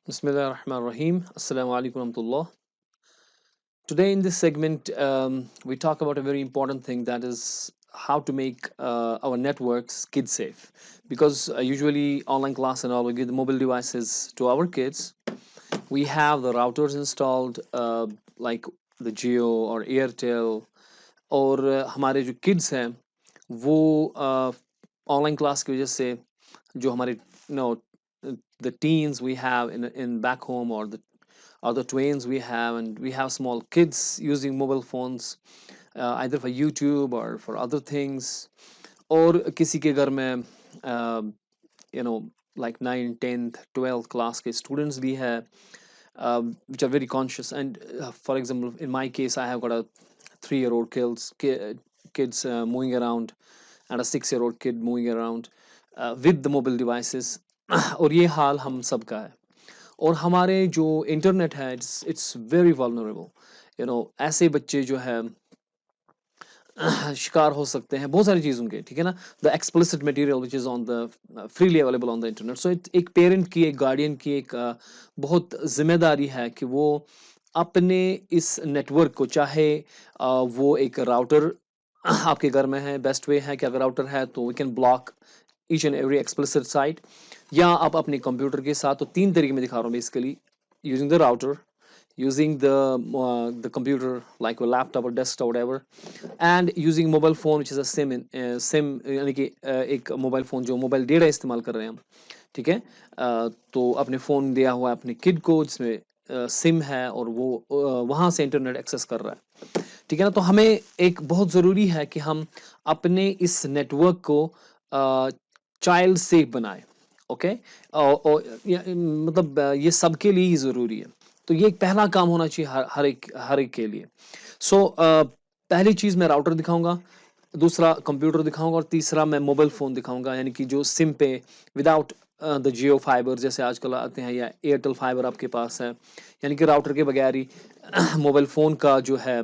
Bismillahirrahmanirrahim. Assalamu alaikum warahmatullah. Today, in this segment, we talk about a very important thing, that is how to make our networks kid safe. Because usually, online class and all, we give the mobile devices to our kids. We have the routers installed, like the Geo or Airtel, और हमारे जो kids हैं वो online class की वजह से जो हमारे no the teens we have in back home, or the twins we have, and we have small kids using mobile phones, either for YouTube or for other things, और किसी के घर में you know like 9th 10th 12th class के students भी है, which are very conscious. And for example, in my case, I have got a 3-year-old kids moving around, and a 6-year-old kid moving around with the mobile devices. और ये हाल हम सबका है, और हमारे जो इंटरनेट है, इट्स वेरी वल्नरेबल. ऐसे बच्चे जो है शिकार हो सकते हैं बहुत सारी चीज़ों के, ठीक है ना. The explicit material which is on the freely available on the internet. So एक पेरेंट की, एक गार्डियन की एक बहुत जिम्मेदारी है कि वो अपने इस नेटवर्क को, चाहे वो एक राउटर आपके घर में है, बेस्ट वे है कि अगर राउटर है तो we can block each and every explicit site, या आप अपने कंप्यूटर के साथ, तो 3 तरीके में दिखा रहा हूँ basically. Using the router, using the computer like a laptop or desktop, whatever, and using mobile phone which is a sim यानी कि एक मोबाइल फ़ोन जो मोबाइल डेटा इस्तेमाल कर रहे हैं हम, ठीक है. तो अपने फ़ोन दिया हुआ है अपने किड को, जिसमें सिम है, और वो वहाँ से इंटरनेट एक्सेस कर रहा है, ठीक है ना. तो हमें एक बहुत ज़रूरी है कि हम अपने इस नेटवर्क को चाइल्ड सेफ बनाएं. ओके. मतलब ये सबके लिए ही ज़रूरी है. तो ये एक पहला काम होना चाहिए हर एक के लिए. सो पहली चीज़ मैं राउटर दिखाऊंगा, दूसरा कंप्यूटर दिखाऊंगा, और तीसरा मैं मोबाइल फ़ोन दिखाऊंगा, यानी कि जो सिम पे विदाउट द जियो फाइबर जैसे आजकल आते हैं, या एयरटेल फाइबर आपके पास है, यानी कि राउटर के बगैर ही मोबाइल फ़ोन का जो है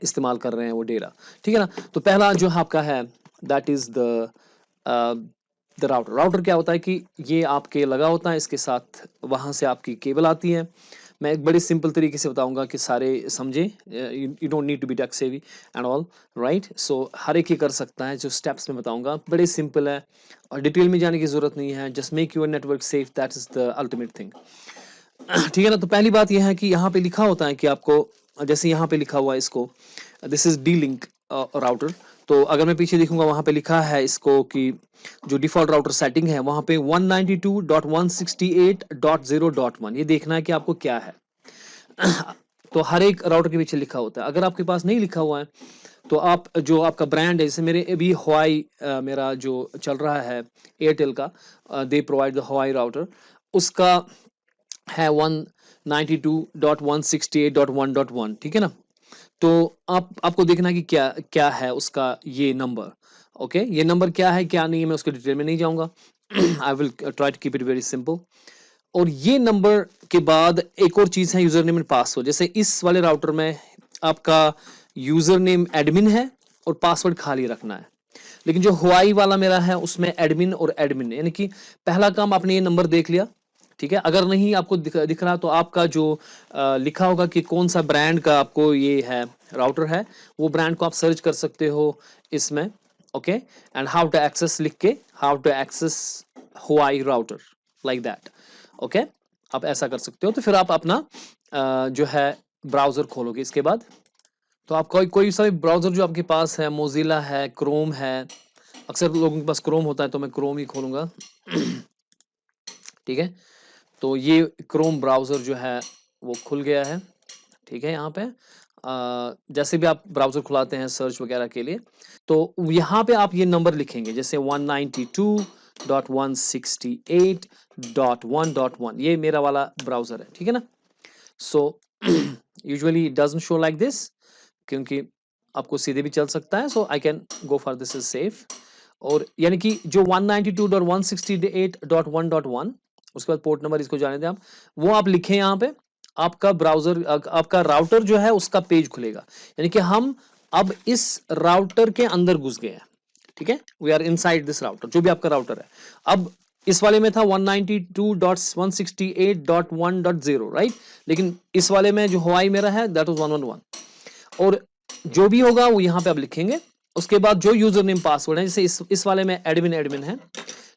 इस्तेमाल कर रहे हैं वो डेरा, ठीक है ना. तो पहला जो आपका है, that is the router. Router क्या होता है कि ये आपके लगा होता है, इसके साथ वहाँ से आपकी केबल आती है. मैं एक बड़े सिंपल तरीके से बताऊंगा कि सारे समझे. You don't need to be tech savvy and all, right. So हर एक ही कर सकता है. जो स्टेप्स में बताऊंगा बड़े सिंपल है, और डिटेल में जाने की ज़रूरत नहीं है. Just make your network safe, that is the ultimate thing. ठीक है ना. तो पहली बात यह है कि यहाँ पे लिखा होता है कि आपको, जैसे यहाँ पे लिखा हुआ है इसको, this is D link router. तो अगर मैं पीछे देखूंगा, वहां पे लिखा है इसको कि जो डिफॉल्ट राउटर सेटिंग है वहां पे 192.168.0.1, ये देखना है कि आपको क्या है. तो हर एक राउटर के पीछे लिखा होता है. अगर आपके पास नहीं लिखा हुआ है, तो आप जो आपका ब्रांड है, जैसे मेरे अभी हवाई मेरा जो चल रहा है एयरटेल का, दे प्रोवाइड द हवाई राउटर, उसका है 192.168.1.1, ठीक है ना. तो आपको देखना है कि क्या क्या है उसका ये नंबर. ओके. ये नंबर क्या है क्या नहीं है, मैं उसके डिटेल में नहीं जाऊंगा. I will try to keep it very simple. और ये नंबर के बाद एक और चीज है, यूजर नेम एंड पासवर्ड. जैसे इस वाले राउटर में आपका यूजर नेम एडमिन है और पासवर्ड खाली रखना है. लेकिन जो हुआई वाला मेरा है उसमें एडमिन और एडमिन, यानी कि पहला काम आपने ये नंबर देख लिया, ठीक है. अगर नहीं आपको दिख रहा, तो आपका जो लिखा होगा कि कौन सा ब्रांड का आपको ये है राउटर है, वो ब्रांड को आप सर्च कर सकते हो इसमें. Okay. And how to access लिख के, how to access Huawei router, like that. Okay. आप ऐसा कर सकते हो. तो फिर आप अपना जो है ब्राउजर खोलोगे इसके बाद. तो आप कोई सा भी ब्राउजर जो आपके पास है, मोजिला है, क्रोम है. अक्सर लोगों के पास क्रोम होता है, तो मैं क्रोम ही खोलूंगा. ठीक है. तो ये क्रोम ब्राउज़र जो है वो खुल गया है, ठीक है. यहाँ पे जैसे भी आप ब्राउज़र खुलाते हैं सर्च वगैरह के लिए, तो यहाँ पे आप ये नंबर लिखेंगे, जैसे 192.168.1.1, ये मेरा वाला ब्राउज़र है, ठीक है ना. So usually it doesn't show like this, क्योंकि आपको सीधे भी चल सकता है. So I can go for this is safe. और यानी कि जो 192.168.1.1, उसके बाद पोर्ट नंबर इसको जाने दें आप, वो आप लिखें यहाँ पे. आपका ब्राउजर, आपका राउटर जो है उसका पेज खुलेगा, यानी कि हम अब इस राउटर के अंदर घुस गए हैं, ठीक है. We are inside this router, जो भी आपका राउटर है. अब इस वाले में था 192.168.1.0 राइट, लेकिन इस वाले में जो हवाई मेरा है दैट वाज 111। और जो भी होगा वो यहाँ पे आप लिखेंगे। उसके बाद जो यूजर नेम पासवर्ड है, जैसे इस वाले में एडमिन है,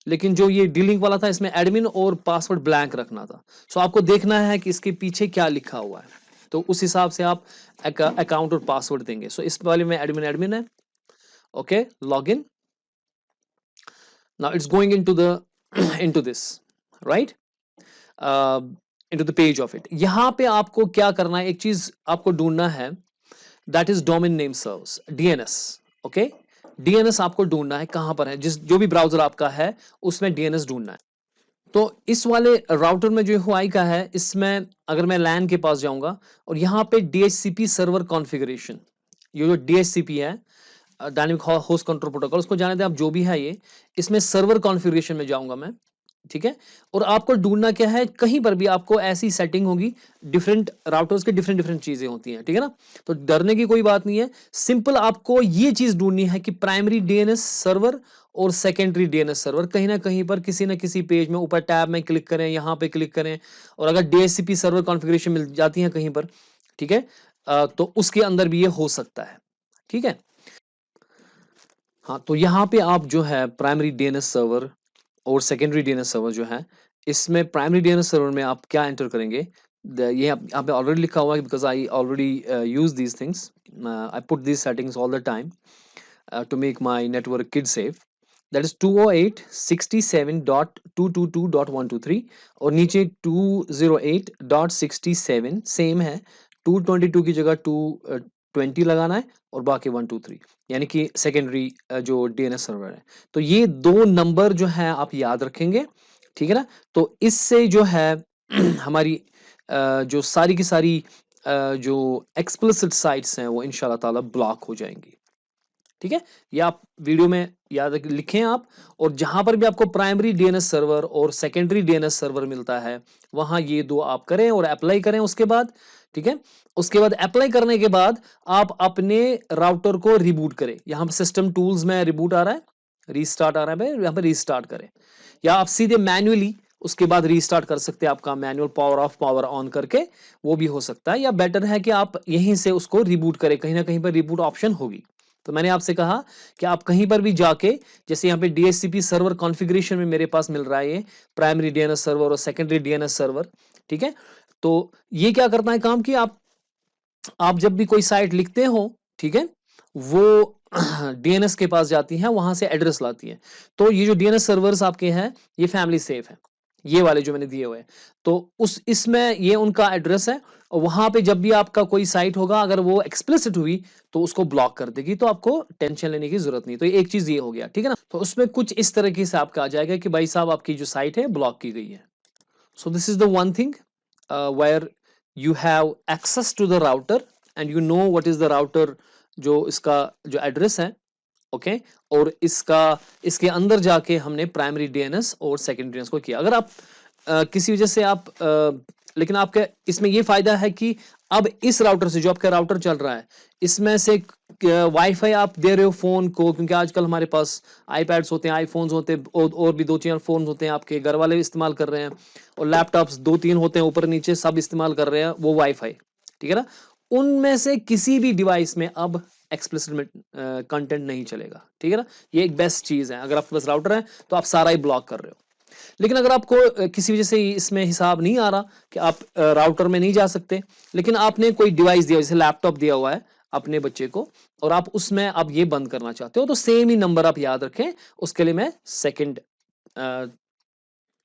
लेकिन जो ये डीलिंक वाला था इसमें एडमिन और पासवर्ड ब्लैंक रखना था। सो आपको देखना है कि इसके पीछे क्या लिखा हुआ है, तो उस हिसाब से आप अकाउंट और पासवर्ड देंगे। सो इस वाले में एडमिन है। Okay, log in. Now it's going into the into this right, into the page of it. यहां पे आपको क्या करना है, एक चीज आपको ढूंढना है, that is domain name serves, DNS. Okay, DNS आपको ढूंढना है कहां पर है, जिस जो भी ब्राउजर आपका है उसमें डीएनएस ढूंढना है। तो इस वाले राउटर में जो हुआई का है, इसमें अगर मैं लैन के पास जाऊंगा और यहाँ पे डीएचसीपी सर्वर कॉन्फ़िगरेशन, ये जो डीएचसीपी है, डायनेमिक होस्ट कंट्रोल प्रोटोकॉल, उसको जाने दें आप, जो भी है ये, इसमें सर्वर कॉन्फ़िगरेशन में जाऊंगा मैं, ठीक है। और आपको ढूंढना क्या है, कहीं पर भी आपको ऐसी सेटिंग होगी, डिफरेंट राउटर्स के डिफरेंट डिफरेंट चीजें होती हैं, ठीक है ना। तो डरने की कोई बात नहीं है, सिंपल आपको ये चीज ढूंढनी है कि प्राइमरी डीएनएस सर्वर और सेकेंडरी डीएनएस सर्वर कहीं ना कहीं पर किसी ना किसी पेज में ऊपर टैब में क्लिक करें, यहां पे क्लिक करें, और अगर डीएचसीपी सर्वर कॉन्फ़िगरेशन मिल जाती है कहीं पर, ठीक है, तो उसके अंदर भी ये हो सकता है, ठीक है। हाँ, तो यहाँ पे आप जो है प्राइमरी डीएनएस सर्वर और सेकेंडरी डीएनएस सर्वर जो है, इसमें प्राइमरी डीएनएस सर्वर में आप क्या एंटर करेंगे, ये यहाँ पे ऑलरेडी लिखा हुआ है, because I already use these things, I put these settings all the time to make my network kid safe. दैट इज 208.67.222.123 और नीचे 208.67 सेम है, 222 की जगह 220 लगाना है और बाकी 123, यानी कि सेकेंडरी जो डीएनएस सर्वर है। तो ये दो नंबर जो है आप याद रखेंगे, ठीक है ना। तो इससे जो है हमारी जो सारी की सारी जो एक्सप्लिसिट साइट्स हैं वो इंशाल्लाह ताला ब्लॉक हो जाएंगी, ठीक है। ये आप वीडियो में याद लिखें आप, और जहां पर भी आपको प्राइमरी डीएनएस सर्वर और सेकेंडरी डीएनएस सर्वर मिलता है वहां ये दो आप करें और अप्लाई करें उसके बाद, ठीक है। उसके बाद अप्लाई करने के बाद आप अपने राउटर को रिबूट करें। यहां पर सिस्टम टूल्स में रिबूट आ रहा है, रीस्टार्ट आ रहा है, यहां पर रीस्टार्ट करें, या आप सीधे मैन्युअली उसके बाद रीस्टार्ट कर सकते हैं, आपका manual power of power on करके, वो भी हो सकता है। या बेटर है कि आप यहीं से उसको रिबूट करें, कहीं ना कहीं पर रिबूट ऑप्शन होगी। तो मैंने आपसे कहा कि आप कहीं पर भी जाके, जैसे यहाँ पे डीएचसीपी सर्वर कॉन्फ़िगरेशन में मेरे पास मिल रहा है ये प्राइमरी डीएनएस सर्वर और सेकेंडरी डीएनएस सर्वर, ठीक है। तो ये क्या करता है काम कि आप जब भी कोई साइट लिखते हो, ठीक है, वो डीएनएस के पास जाती है, वहां से एड्रेस लाती है। तो ये जो डीएनएस सर्वर्स आपके हैं ये फैमिली सेफ है, ये वाले जो मैंने दिए हुए हैं, तो उस इसमें ये उनका एड्रेस है, और वहां पे जब भी आपका कोई साइट होगा अगर वो एक्सप्लिसिट हुई तो उसको ब्लॉक कर देगी, तो आपको टेंशन लेने की जरूरत नहीं। तो एक चीज ये हो गया, ठीक है ना। तो उसमें कुछ इस तरीके से आपका आ जाएगा कि भाई साहब आपकी जो साइट है ब्लॉक की गई है। So this is the one thing where you have access to the router and you know what is the router, जो इसका जो एड्रेस है, ओके, और इसके अंदर जाके हमने प्राइमरी डीएनएस और सेकेंडरी डीएनएस को किया। अगर आप किसी वजह से आप लेकिन आपके इसमें ये फायदा है कि अब इस राउटर से, जो आपका राउटर चल रहा है, इसमें से वाईफाई आप दे रहे हो फोन को, क्योंकि आजकल हमारे पास आईपैड्स होते हैं, आईफोन्स होते हैं, और भी 2-4 फोन होते हैं, आपके घर वाले इस्तेमाल कर रहे हैं, और लैपटॉप्स 2-3 होते हैं, ऊपर नीचे सब इस्तेमाल कर रहे हैं वो वाईफाई, ठीक है ना। उनमें से किसी भी डिवाइस में अब एक्सप्लिसिट कंटेंट नहीं चलेगा, ठीक है ना। ये एक बेस्ट चीज है, अगर आपके पास राउटर है तो आप सारा ही ब्लॉक कर रहे हो। लेकिन अगर आपको किसी वजह से इसमें हिसाब नहीं आ रहा कि आप राउटर में नहीं जा सकते, लेकिन आपने कोई डिवाइस दिया, जैसे लैपटॉप दिया हुआ है अपने बच्चे को, और आप उसमें आप ये बंद करना चाहते हो, तो सेम ही नंबर आप याद रखें। उसके लिए मैं सेकंड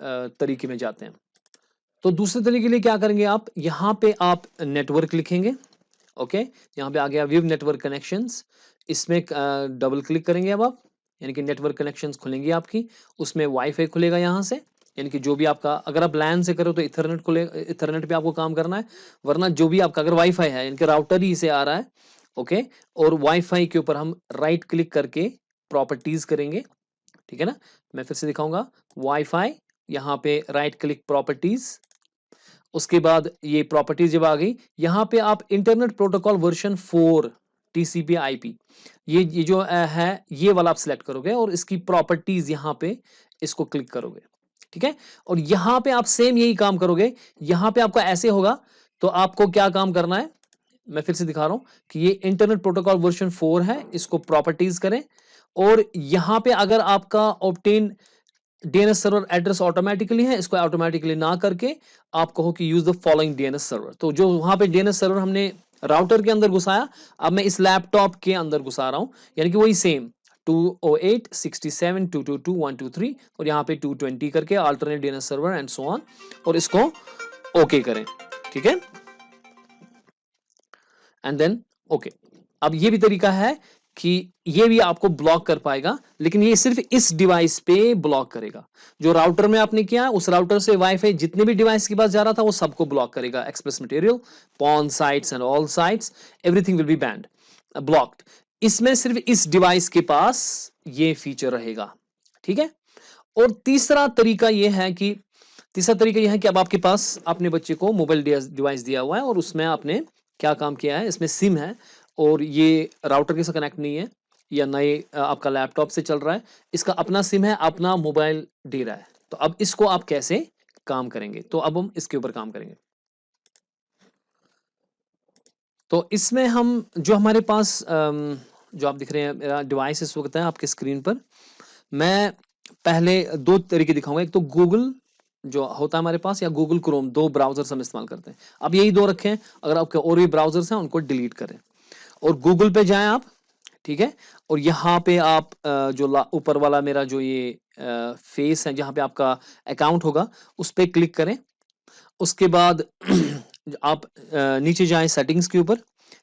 तरीके में जाते हैं। तो दूसरे तरीके के लिए क्या करेंगे, आप यहाँ पे आप नेटवर्क लिखेंगे, ओके, यहाँ पे आ गया व्यू नेटवर्क कनेक्शंस, इसमें डबल क्लिक करेंगे अब आप, यानी कि नेटवर्क कनेक्शंस खुलेंगी आपकी, उसमें वाईफाई खुलेगा यहाँ से, यानी कि जो भी आपका, अगर आप लैन से करो तो इथरनेट खुलेगा, इथरनेट पे आपको काम करना है, वरना जो भी आपका अगर वाईफाई है, यानी कि राउटर ही से आ रहा है, ओके, और वाईफाई के ऊपर हम राइट क्लिक करके प्रॉपर्टीज करेंगे, ठीक है ना। मैं फिर से दिखाऊंगा, वाईफाई, यहाँ पे राइट क्लिक प्रॉपर्टीज, उसके बाद ये प्रॉपर्टीज जब आ गई, यहाँ पे आप internet protocol version 4 TCP IP, ये जो है ये वाला आप सिलेक्ट करोगे, और इसकी प्रॉपर्टीज यहाँ पे इसको क्लिक करोगे, ठीक है। और यहां पे आप सेम यही काम करोगे, यहां पे आपका ऐसे होगा। तो आपको क्या काम करना है, मैं फिर से दिखा रहा हूं कि ये इंटरनेट प्रोटोकॉल वर्जन 4 है, इसको प्रॉपर्टीज करें। और यहां पे अगर आपका obtain DNS server address automatically है, इसको ऑटोमेटिकली ना करके आप कहो कि use the following DNS server. तो जो वहां पे डीएनएस सर्वर हमने राउटर के अंदर घुसाया, अब मैं इस लैपटॉप के अंदर घुसा रहा हूं, यानी कि वही सेम 208.67.222.123 और यहाँ पे 220 करके alternate DNS server and so on, और इसको ओके करें। ठीक है, एंड देन ओके। अब ये भी तरीका है कि ये भी आपको ब्लॉक कर पाएगा, लेकिन ये सिर्फ इस डिवाइस पे ब्लॉक करेगा। जो राउटर में आपने किया, उस राउटर से वाईफाई जितने भी डिवाइस के पास जा रहा था वो सबको ब्लॉक करेगा। Express material, porn sites and all sites, everything will be band, blocked. इसमें सिर्फ इस डिवाइस के पास ये फीचर रहेगा। ठीक है। और तीसरा तरीका यह है कि अब आपके पास अपने बच्चे को मोबाइल डिवाइस दिया हुआ है और उसमें आपने क्या काम किया है, इसमें सिम है और ये राउटर के साथ कनेक्ट नहीं है या नए आपका लैपटॉप से चल रहा है, इसका अपना सिम है, अपना मोबाइल दे रहा है। तो अब इसको आप कैसे काम करेंगे, तो अब हम इसके ऊपर काम करेंगे। तो इसमें हम जो हमारे पास जो आप दिख रहे हैं मेरा डिवाइस इस वक्त है आपके स्क्रीन पर, मैं पहले दो तरीके दिखाऊंगा। एक तो गूगल जो होता है हमारे पास, या गूगल क्रोम, दो ब्राउजर्स हम इस्तेमाल करते हैं। अब यही दो रखें, अगर आपके और भी ब्राउजर्स हैं उनको डिलीट करें और गूगल पे जाएं आप। ठीक है। और यहाँ पे आप जो ऊपर वाला मेरा जो ये फेस है जहाँ पे आपका अकाउंट होगा उस पर क्लिक करें। उसके बाद आप नीचे जाएं सेटिंग्स के ऊपर,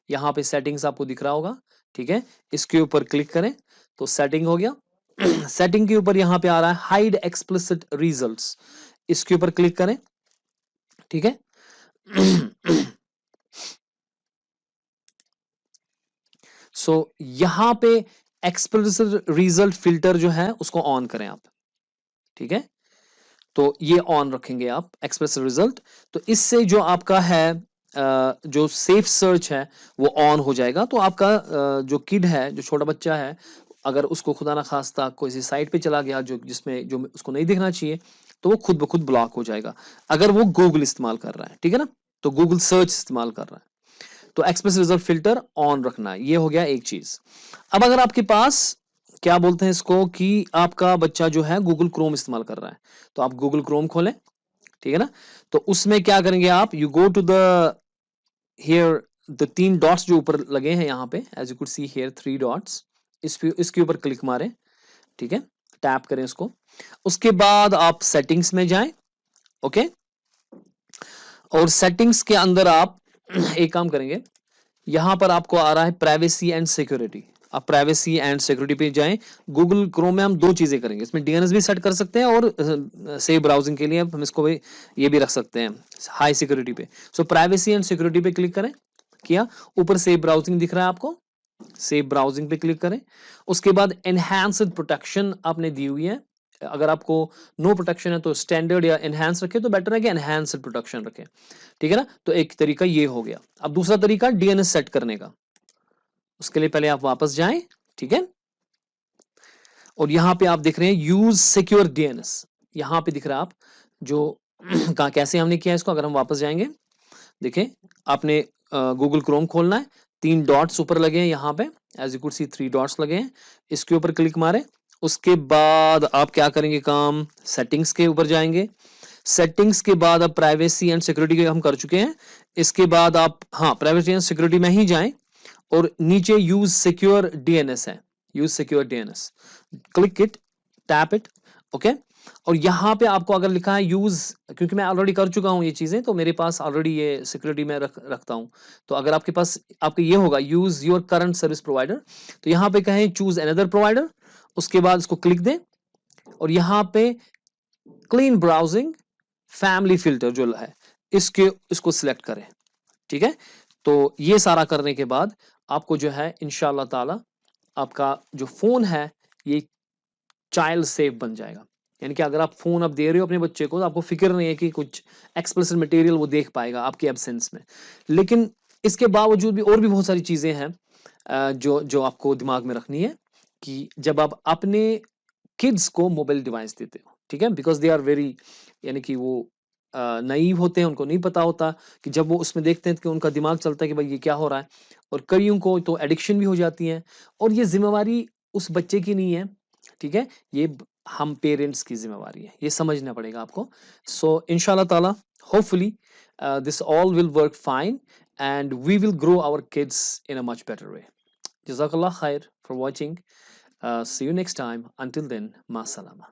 यहाँ पे सेटिंग्स आपको दिख रहा होगा। ठीक है, इसके ऊपर क्लिक करें तो सेटिंग हो गया। सेटिंग के ऊपर यहाँ पे आ रहा है हाइड एक्सप्लिसिट रिजल्ट्स, इसके ऊपर क्लिक करें। ठीक है। सो यहां पे एक्सप्लिसिट रिजल्ट फिल्टर जो है उसको ऑन करें आप। ठीक है, तो ये ऑन रखेंगे आप एक्सप्लिसिट रिजल्ट, तो इससे जो आपका है जो सेफ सर्च है वो ऑन हो जाएगा। तो आपका जो किड है, जो छोटा बच्चा है, अगर उसको खुदा ना खास्ता कोई साइट पे चला गया जो जिसमें जो उसको नहीं दिखना चाहिए, तो वो खुद ब खुद ब्लॉक हो जाएगा। अगर वो गूगल इस्तेमाल कर रहा है, ठीक है ना, तो गूगल सर्च इस्तेमाल कर रहा है, तो एक्सप्रेस रिजल्ट फिल्टर ऑन रखना है। ये हो गया एक चीज। अब अगर आपके पास क्या बोलते हैं इसको कि आपका बच्चा जो है गूगल क्रोम इस्तेमाल कर रहा है, तो आप गूगल क्रोम खोलें। ठीक है ना, तो उसमें क्या करेंगे आप, you go to the here the तीन डॉट्स जो ऊपर लगे हैं यहाँ पे, as you could see here 3 dots, इसके ऊपर क्लिक मारें। ठीक है, टैप करें इसको। उसके बाद आप सेटिंग्स में जाएं। ओके, और सेटिंग्स के अंदर आप एक काम करेंगे, यहां पर आपको आ रहा है प्राइवेसी एंड सिक्योरिटी। आप प्राइवेसी एंड सिक्योरिटी पे जाएं। गूगल क्रोम में हम दो चीजें करेंगे, इसमें डीएनएस भी सेट कर सकते हैं और सेफ ब्राउजिंग के लिए हम इसको भी ये भी रख सकते हैं हाई सिक्योरिटी पे। सो प्राइवेसी एंड सिक्योरिटी पे क्लिक करें। किया, ऊपर सेफ ब्राउजिंग दिख रहा है आपको, सेफ ब्राउजिंग पे क्लिक करें। उसके बाद एनहांस्ड प्रोटेक्शन आपने दी हुई है। अगर आपको नो प्रोटेक्शन है तो स्टैंडर्ड या एनहांस रखें, तो बेटर है कि एनहांस्ड प्रोटेक्शन रखें। ठीक है ना, तो एक तरीका ये हो गया। अब दूसरा तरीका डीएनएस सेट करने का, उसके लिए पहले आप वापस जाएं। ठीक है, और यहां पे आप देख रहे हैं यूज सिक्योर डीएनएस, यहां पे दिख रहा है आप जो कहा कैसे हमने किया इसको। अगर हम वापस जाएंगे, देखें, आपने गूगल क्रोम खोलना है, 3 डॉट्स ऊपर लगे हैं यहाँ पे, as you could see 3 dots लगे हैं, इसके ऊपर क्लिक मारे। उसके बाद आप क्या करेंगे काम, सेटिंग्स के ऊपर जाएंगे। सेटिंग्स के बाद अब प्राइवेसी एंड सिक्योरिटी के हम कर चुके हैं। इसके बाद आप हाँ प्राइवेसी एंड सिक्योरिटी में ही जाएं और नीचे यूज सिक्योर डीएनएस है, use secure DNS, click it, tap it. Okay, और यहां पे आपको अगर लिखा है यूज, क्योंकि मैं ऑलरेडी कर चुका हूं ये चीजें, तो मेरे पास ऑलरेडी ये सिक्योरिटी में रखता हूं। तो अगर आपके पास आपके ये होगा use your current service provider, तो यहां पे कहें चूज अनदर प्रोवाइडर, उसके बाद इसको क्लिक दें और यहां पे क्लीन ब्राउजिंग फैमिली फिल्टर जो है इसको सिलेक्ट करें। ठीक है, तो ये सारा करने के बाद आपको जो है इंशाल्लाह ताला आपका जो फोन है ये चाइल्ड सेफ बन जाएगा। यानी कि अगर आप फोन आप दे रहे हो अपने बच्चे को, तो आपको फिक्र नहीं है कि कुछ एक्सप्लिसिट मटेरियल वो देख पाएगा आपके एब्सेंस में। लेकिन इसके बावजूद भी और भी बहुत सारी चीजें हैं जो जो आपको दिमाग में रखनी है कि जब आप अपने किड्स को मोबाइल डिवाइस देते हो, ठीक है, बिकॉज दे आर वेरी, यानी कि वो नईव होते हैं, उनको नहीं पता होता कि जब वो उसमें देखते हैं कि उनका दिमाग चलता है कि भाई ये क्या हो रहा है, और कईयों को तो एडिक्शन भी हो जाती है, और ये जिम्मेवारी उस बच्चे की नहीं है, ठीक है, ये हम पेरेंट्स की जिम्मेवारी है, ये समझना पड़ेगा आपको। सो इंशाल्लाह ताला, hopefully this all will work fine and we will grow our kids in a much better way. Jazakallah khair for watching. See you next time. Until then, ma salama.